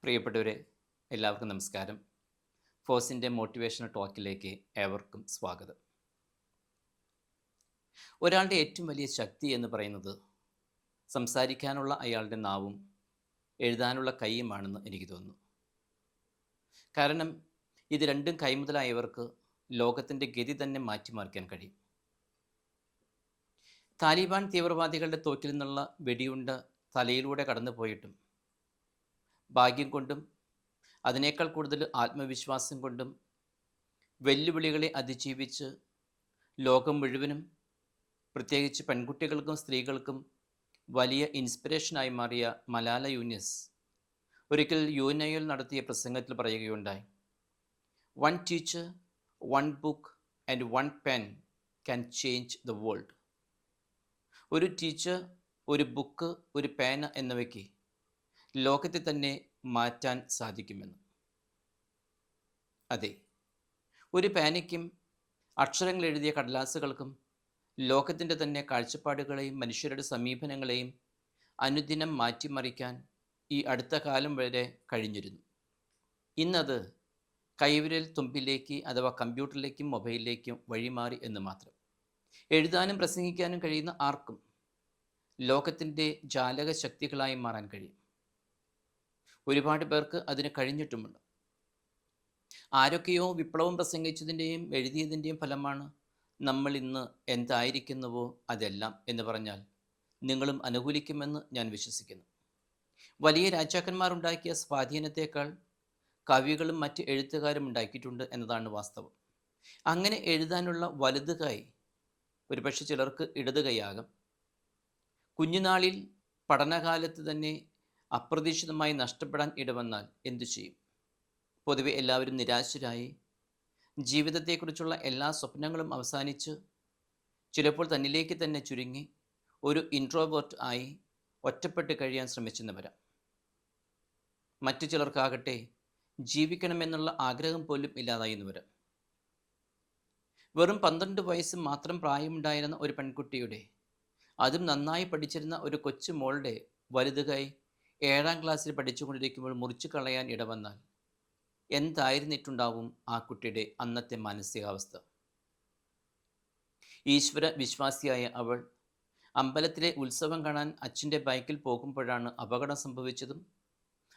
പ്രിയപ്പെട്ടവരെ, എല്ലാവർക്കും നമസ്കാരം. ഫോസിൻ്റെ മോട്ടിവേഷണൽ ടോക്കിലേക്ക് ഏവർക്കും സ്വാഗതം. ഒരാളുടെ ഏറ്റവും വലിയ ശക്തി എന്ന് പറയുന്നത് സംസാരിക്കാനുള്ള അയാളുടെ നാവും എഴുതാനുള്ള കൈയുമാണെന്ന് എനിക്ക് തോന്നുന്നു. കാരണം ഇത് രണ്ടും കൈമുതലായവർക്ക് ലോകത്തിൻ്റെ ഗതി തന്നെ മാറ്റിമറിക്കാൻ കഴിയും. താലിബാൻ തീവ്രവാദികളുടെ തോക്കിൽ നിന്നുള്ള വെടിയുണ്ട തലയിലൂടെ കടന്നു പോയിട്ടും ഭാഗ്യം കൊണ്ടും അതിനേക്കാൾ കൂടുതൽ ആത്മവിശ്വാസം കൊണ്ടും വെല്ലുവിളികളെ അതിജീവിച്ച് ലോകം മുഴുവനും, പ്രത്യേകിച്ച് പെൺകുട്ടികൾക്കും സ്ത്രീകൾക്കും വലിയ ഇൻസ്പിറേഷനായി മാറിയ മലാല യൂനിസ് ഒരിക്കൽ യുഎൻഒയിൽ നടത്തിയ പ്രസംഗത്തിൽ പറയുകയുണ്ടായി, one teacher, one book and one pen can change the world. ഒരു ടീച്ചർ, ഒരു ബുക്ക്, ഒരു പേന എന്നിവയ്ക്ക് ലോകത്തെ തന്നെ മാറ്റാൻ സാധിക്കുമെന്ന്. അതെ, ഒരു പേനയ്ക്കും അക്ഷരങ്ങൾ എഴുതിയ കടലാസുകൾക്കും ലോകത്തിൻ്റെ തന്നെ കാഴ്ചപ്പാടുകളെയും മനുഷ്യരുടെ സമീപനങ്ങളെയും അനുദിനം മാറ്റിമറിക്കാൻ ഈ അടുത്ത കാലം വരെ കഴിഞ്ഞിരുന്നു. ഇന്നത് കൈവിരൽ തുമ്പിലേക്ക് അഥവാ കമ്പ്യൂട്ടറിലേക്കും മൊബൈലിലേക്കും വഴിമാറി എന്ന് മാത്രം. എഴുതാനും പ്രസംഗിക്കാനും കഴിയുന്ന ആർക്കും ലോകത്തിൻ്റെ ജാലക ശക്തികളായി മാറാൻ കഴിയും. ഒരുപാട് പേർക്ക് അതിന് കഴിഞ്ഞിട്ടുമുണ്ട്. ആരൊക്കെയോ വിപ്ലവം പ്രസംഗിച്ചതിൻ്റെയും എഴുതിയതിൻ്റെയും ഫലമാണ് നമ്മൾ ഇന്ന് എന്തായിരിക്കുന്നുവോ അതെല്ലാം എന്ന് പറഞ്ഞാൽ നിങ്ങളും അനുകൂലിക്കുമെന്ന് ഞാൻ വിശ്വസിക്കുന്നു. വലിയ രാജാക്കന്മാരുണ്ടാക്കിയ സ്വാധീനത്തേക്കാൾ കവികളും മറ്റ് എഴുത്തുകാരും ഉണ്ടാക്കിയിട്ടുണ്ട് എന്നതാണ് വാസ്തവം. അങ്ങനെ എഴുതാനുള്ള വലത് കൈ ഒരുപക്ഷെ ചിലർക്ക് ഇടത് കൈയാകും. കുഞ്ഞുനാളിൽ പഠനകാലത്ത് തന്നെ അപ്രതീക്ഷിതമായി നഷ്ടപ്പെടാൻ ഇടവന്നാൽ എന്തു ചെയ്യും? പൊതുവെ എല്ലാവരും നിരാശരായി ജീവിതത്തെക്കുറിച്ചുള്ള എല്ലാ സ്വപ്നങ്ങളും അവസാനിച്ച് ചിലപ്പോൾ തന്നിലേക്ക് തന്നെ ചുരുങ്ങി ഒരു ഇൻട്രോവേർട്ട് ആയി ഒറ്റപ്പെട്ട് കഴിയാൻ ശ്രമിച്ചെന്ന് വരാം. മറ്റു ചിലർക്കാകട്ടെ ജീവിക്കണമെന്നുള്ള ആഗ്രഹം പോലും ഇല്ലാതായി എന്ന് വരാം. വെറും 12 വയസ്സ് മാത്രം പ്രായമുണ്ടായിരുന്ന ഒരു പെൺകുട്ടിയുടെ, അതും നന്നായി പഠിച്ചിരുന്ന ഒരു കൊച്ചു മോളുടെ വലുത് കൈ 7ാം ക്ലാസ്സിൽ പഠിച്ചുകൊണ്ടിരിക്കുമ്പോൾ മുറിച്ചു കളയാൻ ഇടവന്നാൽ എന്തായിരുന്നിട്ടുണ്ടാവും ആ കുട്ടിയുടെ അന്നത്തെ മാനസികാവസ്ഥ? ഈശ്വര വിശ്വാസിയായ അവൾ അമ്പലത്തിലെ ഉത്സവം കാണാൻ അച്ഛൻ്റെ ബൈക്കിൽ പോകുമ്പോഴാണ് അപകടം സംഭവിച്ചതും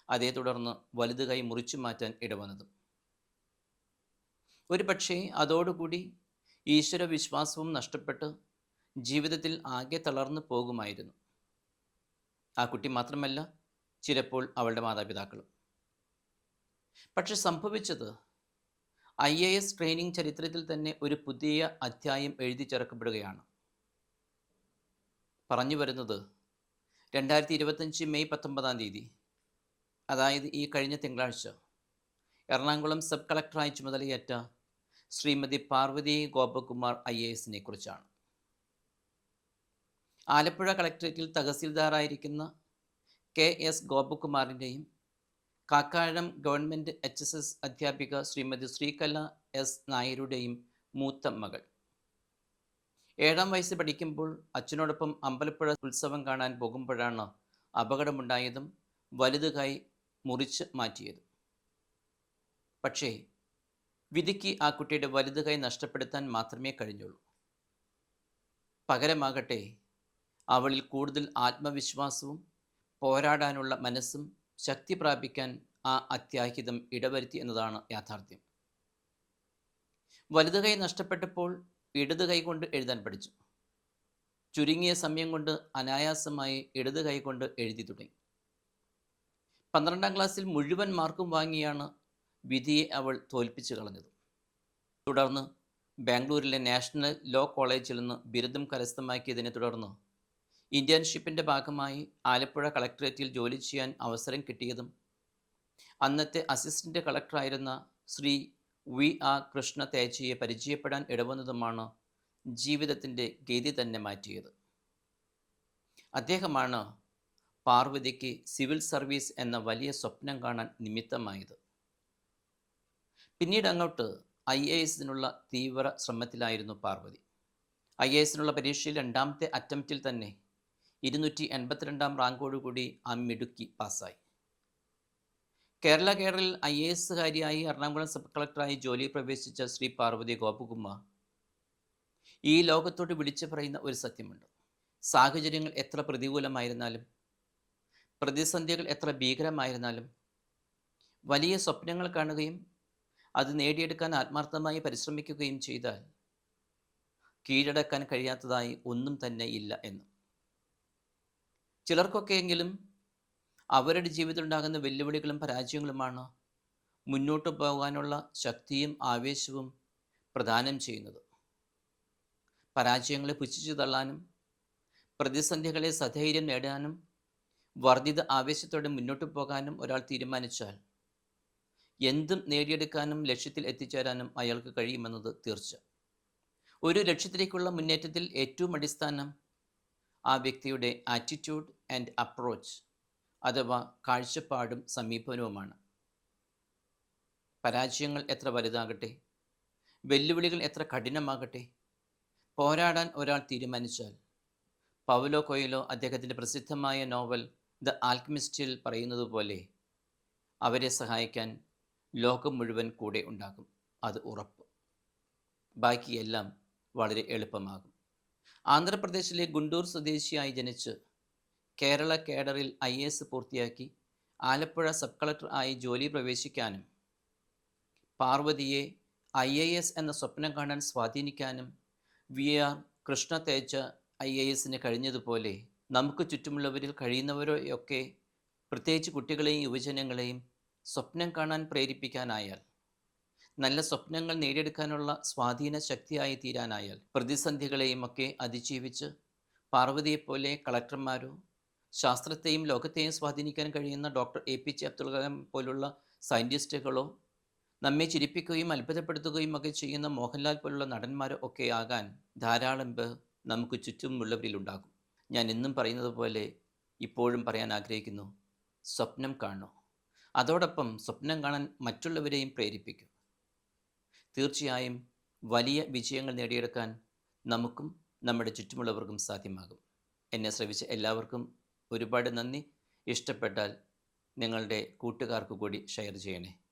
അതേ തുടർന്ന് വലുത് കൈ മുറിച്ചു മാറ്റാൻ ഇടവന്നതും. ഒരു പക്ഷേ അതോടുകൂടി ഈശ്വര വിശ്വാസവും നഷ്ടപ്പെട്ട് ജീവിതത്തിൽ ആകെ തളർന്നു പോകുമായിരുന്നു. ആ കുട്ടി മാത്രമല്ല, ചിലപ്പോൾ അവളുടെ മാതാപിതാക്കളും. പക്ഷെ സംഭവിച്ചത് IAS ട്രെയിനിങ് ചരിത്രത്തിൽ തന്നെ ഒരു പുതിയ അധ്യായം എഴുതി ചേർക്കപ്പെടുകയാണ്. പറഞ്ഞു വരുന്നത് 2025 മെയ് 19, അതായത് ഈ കഴിഞ്ഞ തിങ്കളാഴ്ച എറണാകുളം സബ് കളക്ടറായി ചുമതലയേറ്റ ശ്രീമതി പാർവതി ഗോപകുമാർ IAS കുറിച്ചാണ്. ആലപ്പുഴ കളക്ടറേറ്റിൽ തഹസീൽദാറായിരിക്കുന്ന KS ഗോപകുമാറിൻ്റെയും കാക്കാഴം ഗവൺമെൻറ് HSS അധ്യാപിക ശ്രീമതി ശ്രീകല S നായരുടെയും മൂത്ത മകൾ. 7ാം വയസ്സ് പഠിക്കുമ്പോൾ അച്ഛനോടൊപ്പം അമ്പലപ്പുഴ ഉത്സവം കാണാൻ പോകുമ്പോഴാണ് അപകടമുണ്ടായതും വലുത് കൈ മുറിച്ച് മാറ്റിയതും. പക്ഷേ വിധിക്ക് ആ കുട്ടിയുടെ വലുത് കൈ നഷ്ടപ്പെടുത്താൻ മാത്രമേ കഴിഞ്ഞുള്ളൂ. പകരമാകട്ടെ അവളിൽ കൂടുതൽ ആത്മവിശ്വാസവും പോരാടാനുള്ള മനസ്സും ശക്തി പ്രാപിക്കാൻ ആ അത്യാഹിതം ഇടവരുത്തി എന്നതാണ് യാഥാർത്ഥ്യം. വലത് കൈ നഷ്ടപ്പെട്ടപ്പോൾ ഇടത് കൈ കൊണ്ട് എഴുതാൻ പഠിച്ചു. ചുരുങ്ങിയ സമയം കൊണ്ട് അനായാസമായി ഇടത് കൈ കൊണ്ട് എഴുതി തുടങ്ങി. 12ാം ക്ലാസ്സിൽ മുഴുവൻ മാർക്കും വാങ്ങിയാണ് വിധിയെ അവൾ തോൽപ്പിച്ചു കളഞ്ഞത്. തുടർന്ന് ബാംഗ്ലൂരിലെ നാഷണൽ ലോ കോളേജിൽ നിന്ന് ബിരുദം കരസ്ഥമാക്കിയതിനെ തുടർന്ന് ഇന്റേൺഷിപ്പിൻ്റെ ഭാഗമായി ആലപ്പുഴ കളക്ടറേറ്റിൽ ജോലി ചെയ്യാൻ അവസരം കിട്ടിയതും അന്നത്തെ അസിസ്റ്റൻ്റ് കളക്ടറായിരുന്ന ശ്രീ VR കൃഷ്ണ തേജയെ പരിചയപ്പെടാൻ ഇടവന്നതുമാണ് ജീവിതത്തിൻ്റെ ഗതി തന്നെ മാറ്റിയത്. അദ്ദേഹമാണ് പാർവതിക്ക് സിവിൽ സർവീസ് എന്ന വലിയ സ്വപ്നം കാണാൻ നിമിത്തമായത്. പിന്നീട് അങ്ങോട്ട് IAS തീവ്ര ശ്രമത്തിലായിരുന്നു പാർവതി. IAS പരീക്ഷയിൽ 2ാമത്തെ അറ്റംപ്റ്റിൽ തന്നെ 282ാം റാങ്കോടുകൂടി ആ മിടുക്കി പാസ്സായി. കേരള കേഡറിൽ IAS-കാരിയായി എറണാകുളം സബ് കളക്ടറായി ജോലിയിൽ പ്രവേശിച്ച ശ്രീ പാർവതി ഗോപകുമാർ ഈ ലോകത്തോട് വിളിച്ചു പറയുന്ന ഒരു സത്യമുണ്ട്. സാഹചര്യങ്ങൾ എത്ര പ്രതികൂലമായിരുന്നാലും, പ്രതിസന്ധികൾ എത്ര ഭീകരമായിരുന്നാലും, വലിയ സ്വപ്നങ്ങൾ കാണുകയും അത് നേടിയെടുക്കാൻ ആത്മാർത്ഥമായി പരിശ്രമിക്കുകയും ചെയ്താൽ കീഴടക്കാൻ കഴിയാത്തതായി ഒന്നും തന്നെ ഇല്ല എന്ന്. ചിലർക്കൊക്കെയെങ്കിലും അവരുടെ ജീവിതത്തിൽ ഉണ്ടാകുന്ന വെല്ലുവിളികളും പരാജയങ്ങളുമാണ് മുന്നോട്ട് പോകാനുള്ള ശക്തിയും ആവേശവും പ്രദാനം ചെയ്യുന്നത്. പരാജയങ്ങളെ പുച്ഛിച്ചു തള്ളാനും പ്രതിസന്ധികളെ സധൈര്യം നേടാനും വർദ്ധിത ആവേശത്തോടെ മുന്നോട്ട് പോകാനും ഒരാൾ തീരുമാനിച്ചാൽ എന്തും നേടിയെടുക്കാനും ലക്ഷ്യത്തിൽ എത്തിച്ചേരാനും അയാൾക്ക് കഴിയുമെന്നത് തീർച്ച. ഒരു ലക്ഷ്യത്തിലേക്കുള്ള മുന്നേറ്റത്തിൽ ഏറ്റവും അടിസ്ഥാനം ആ വ്യക്തിയുടെ ആറ്റിറ്റ്യൂഡ് ആൻഡ് അപ്രോച്ച് അഥവാ കാഴ്ചപ്പാടും സമീപനവുമാണ്. പരാജയങ്ങൾ എത്ര വലുതാകട്ടെ, വെല്ലുവിളികൾ എത്ര കഠിനമാകട്ടെ, പോരാടാൻ ഒരാൾ തീരുമാനിച്ചാൽ പൗലോ കൊയ്ലോ അദ്ദേഹത്തിൻ്റെ പ്രസിദ്ധമായ നോവൽ ദ ആൽക്കമിസ്റ്റിൽ പറയുന്നത് പോലെ അവരെ സഹായിക്കാൻ ലോകം മുഴുവൻ കൂടെ ഉണ്ടാകും. അത് ഉറപ്പ്. ബാക്കിയെല്ലാം വളരെ എളുപ്പമാകും. ആന്ധ്രാപ്രദേശിലെ ഗുണ്ടൂർ സ്വദേശിയായി ജനിച്ച് കേരള കേഡറിൽ IAS പൂർത്തിയാക്കി ആലപ്പുഴ സബ് കളക്ടർ ആയി ജോലി പ്രവേശിക്കാനും പാർവതിയെ IAS എന്ന സ്വപ്നം കാണാൻ സ്വാധീനിക്കാനും VR കൃഷ്ണ തേജ IASന് കഴിഞ്ഞതുപോലെ നമുക്ക് ചുറ്റുമുള്ളവരിൽ കഴിയുന്നവരെയൊക്കെ, പ്രത്യേകിച്ച് കുട്ടികളെയും യുവജനങ്ങളെയും സ്വപ്നം കാണാൻ പ്രേരിപ്പിക്കാനായാൽ, നല്ല സ്വപ്നങ്ങൾ നേടിയെടുക്കാനുള്ള സ്വാധീന ശക്തിയായി തീരാനായാൽ, പ്രതിസന്ധികളെയും ഒക്കെ അതിജീവിച്ച് പാർവതിയെപ്പോലെ കളക്ടർമാരോ, ശാസ്ത്രത്തെയും ലോകത്തെയും സ്വാധീനിക്കാൻ കഴിയുന്ന ഡോക്ടർ APJ അബ്ദുൽ കലാം പോലുള്ള സയൻറ്റിസ്റ്റുകളോ, നമ്മെ ചിരിപ്പിക്കുകയും അത്ഭുതപ്പെടുത്തുകയും ഒക്കെ ചെയ്യുന്ന മോഹൻലാൽ പോലുള്ള നടന്മാരോ ഒക്കെ ആകാൻ ധാരാളം പേർ നമുക്ക് ചുറ്റുമുള്ളവരിലുണ്ടാകും. ഞാൻ എന്നും പറയുന്നത് പോലെ ഇപ്പോഴും പറയാൻ ആഗ്രഹിക്കുന്നു, സ്വപ്നം കാണൂ. അതോടൊപ്പം സ്വപ്നം കാണാൻ മറ്റുള്ളവരെയും പ്രേരിപ്പിക്കും. തീർച്ചയായും വലിയ വിജയങ്ങൾ നേടിയെടുക്കാൻ നമുക്കും നമ്മുടെ ചുറ്റുമുള്ളവർക്കും സാധ്യമാകും. എന്നെ ശ്രവിച്ച എല്ലാവർക്കും ഒരുപാട് നന്ദി. ഇഷ്ടപ്പെട്ടാൽ നിങ്ങളുടെ കൂട്ടുകാർക്ക് കൂടി ഷെയർ ചെയ്യണേ.